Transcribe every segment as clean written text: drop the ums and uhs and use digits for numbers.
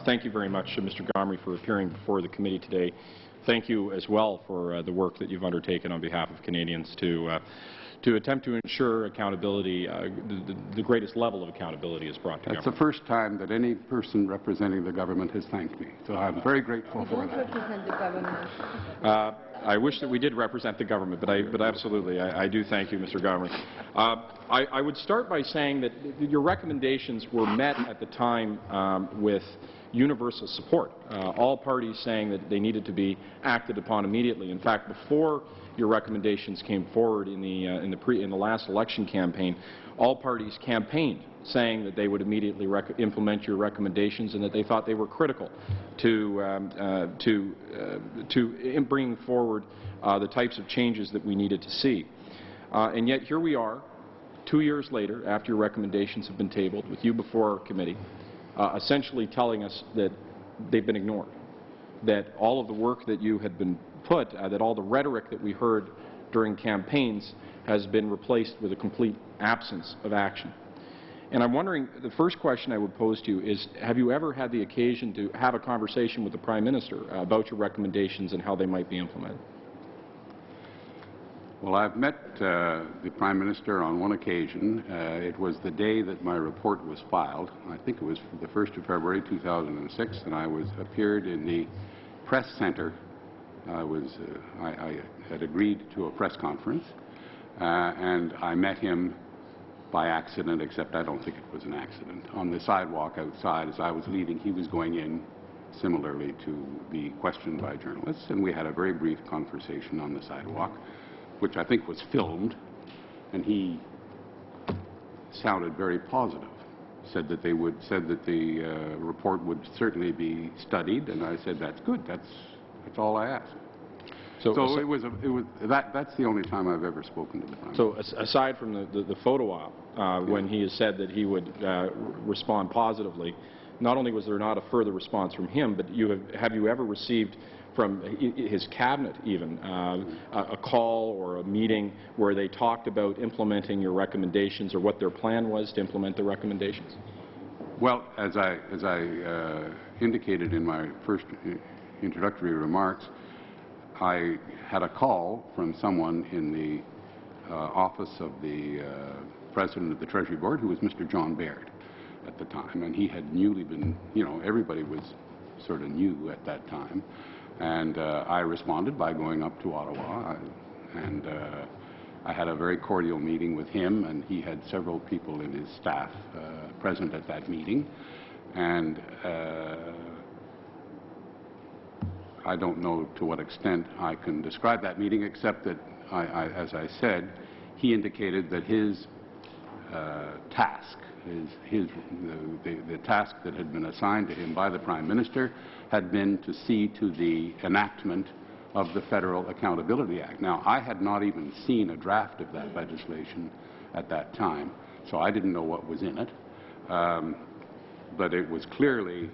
Thank you very much, Mr. Gomery, for appearing before the committee today. Thank you as well for the work that you've undertaken on behalf of Canadians to attempt to ensure accountability, the greatest level of accountability is brought to government. That's the first time that any person representing the government has thanked me, so I'm very grateful for that. Represent the government. I wish that we did represent the government, but absolutely, I do thank you, Mr. Gomery. I would start by saying that your recommendations were met at the time with universal support. All parties saying that they needed to be acted upon immediately. In fact, before your recommendations came forward in the last election campaign, all parties campaigned saying that they would immediately implement your recommendations and that they thought they were critical to bringing forward the types of changes that we needed to see. And yet here we are, 2 years later, after your recommendations have been tabled, with you before our committee, essentially telling us that they've been ignored, that all of the work that you had been put, that all the rhetoric that we heard during campaigns has been replaced with a complete absence of action. And I'm wondering, the first question I would pose to you is, have you ever had the occasion to have a conversation with the Prime Minister about your recommendations and how they might be implemented? Well, I've met the Prime Minister on one occasion. It was the day that my report was filed. I think it was the 1st of February 2006, and I appeared in the press center. I had agreed to a press conference, and I met him by accident, except I don't think it was an accident, on the sidewalk outside as I was leaving. He was going in similarly to be questioned by journalists, and we had a very brief conversation on the sidewalk, which I think was filmed, and he sounded very positive. Said that the report would certainly be studied, and I said that's good. That's all I asked. So that's the only time I've ever spoken to the Prime Minister. So aside from the photo op, when he has said that he would respond positively, not only was there not a further response from him, but have you ever received from his cabinet even a call or a meeting where they talked about implementing your recommendations or what their plan was to implement the recommendations? Well, as I indicated in my first introductory remarks, I had a call from someone in the office of the President of the Treasury Board, who was Mr. John Baird at the time, and he had newly been, everybody was sort of new at that time. And I responded by going up to Ottawa, and I had a very cordial meeting with him, and he had several people in his staff present at that meeting. And I don't know to what extent I can describe that meeting, except that, as I said, he indicated that his task, the task that had been assigned to him by the Prime Minister had been to see to the enactment of the Federal Accountability Act. Now, I had not even seen a draft of that legislation at that time, so I didn't know what was in it. But it was clearly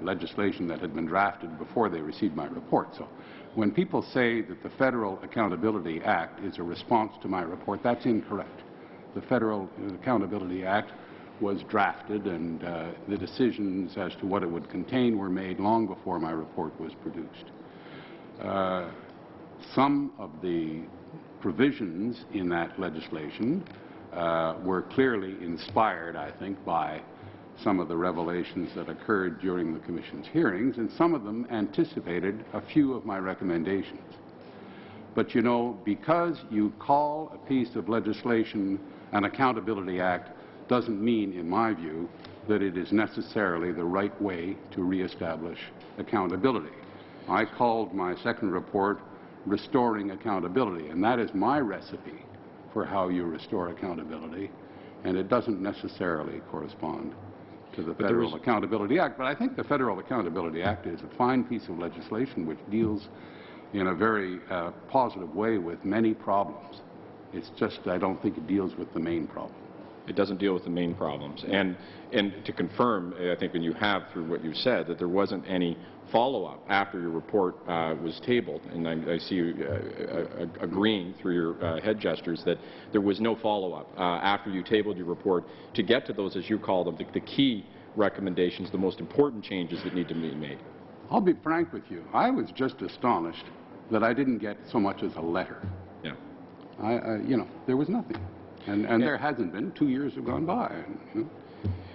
legislation that had been drafted before they received my report. So when people say that the Federal Accountability Act is a response to my report, that's incorrect. The Federal Accountability Act was drafted, and the decisions as to what it would contain were made long before my report was produced. Some of the provisions in that legislation were clearly inspired, I think, by some of the revelations that occurred during the Commission's hearings, and some of them anticipated a few of my recommendations. But because you call a piece of legislation an Accountability Act doesn't mean, in my view, that it is necessarily the right way to reestablish accountability. I called my second report Restoring Accountability, and that is my recipe for how you restore accountability, and it doesn't necessarily correspond to the Federal Accountability Act. But I think the Federal Accountability Act is a fine piece of legislation which deals in a very positive way with many problems. It's just I don't think it deals with the main problem. It doesn't deal with the main problems. And to confirm, I think when you have, through what you said, that there wasn't any follow-up after your report was tabled, and I see you agreeing through your head gestures that there was no follow-up after you tabled your report to get to those, as you call them, the key recommendations, the most important changes that need to be made? I'll be frank with you. I was just astonished that I didn't get so much as a letter. Yeah. You know, there was nothing. And there hasn't been. 2 years have gone by. You know.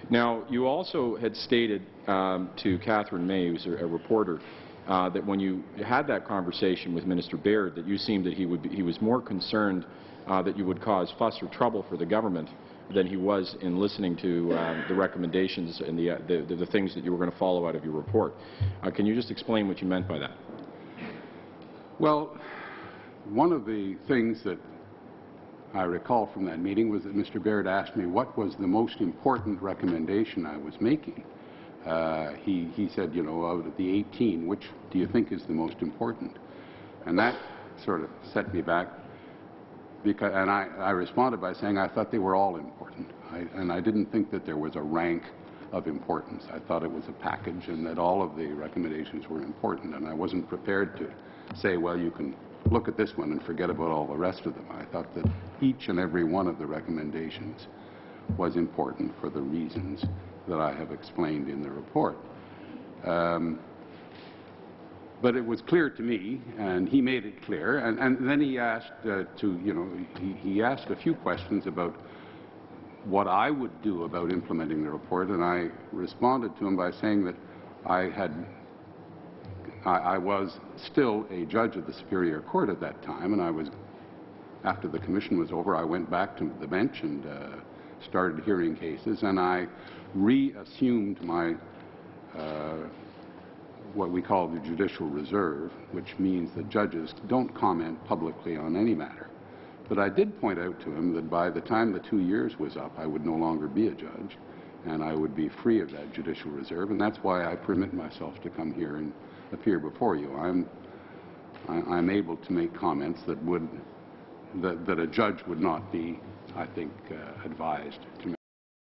Now, you also had stated to Catherine May, who's a reporter, that when you had that conversation with Minister Baird, that you seemed that he was more concerned that you would cause fuss or trouble for the government than he was in listening to the recommendations and the things that you were going to follow out of your report. Can you just explain what you meant by that? Well, one of the things that I recall from that meeting was that Mr. Baird asked me what was the most important recommendation I was making. He said, you know, out of the 18, which do you think is the most important? And that sort of set me back. And I responded by saying I thought they were all important. And I didn't think that there was a rank of importance. I thought it was a package and that all of the recommendations were important. And I wasn't prepared to say, well, you can look at this one and forget about all the rest of them. I thought that each and every one of the recommendations was important for the reasons that I have explained in the report. But it was clear to me, and he made it clear, and then he asked he asked a few questions about what I would do about implementing the report, and I responded to him by saying that I was still a judge of the Superior Court at that time, and after the commission was over, I went back to the bench and started hearing cases, and I reassumed my what we call the judicial reserve, which means that judges don't comment publicly on any matter. But I did point out to him that by the time the 2 years was up, I would no longer be a judge, and I would be free of that judicial reserve, and that's why I permit myself to come here and appear before you. I'm able to make comments that a judge would not be, I think, advised to make.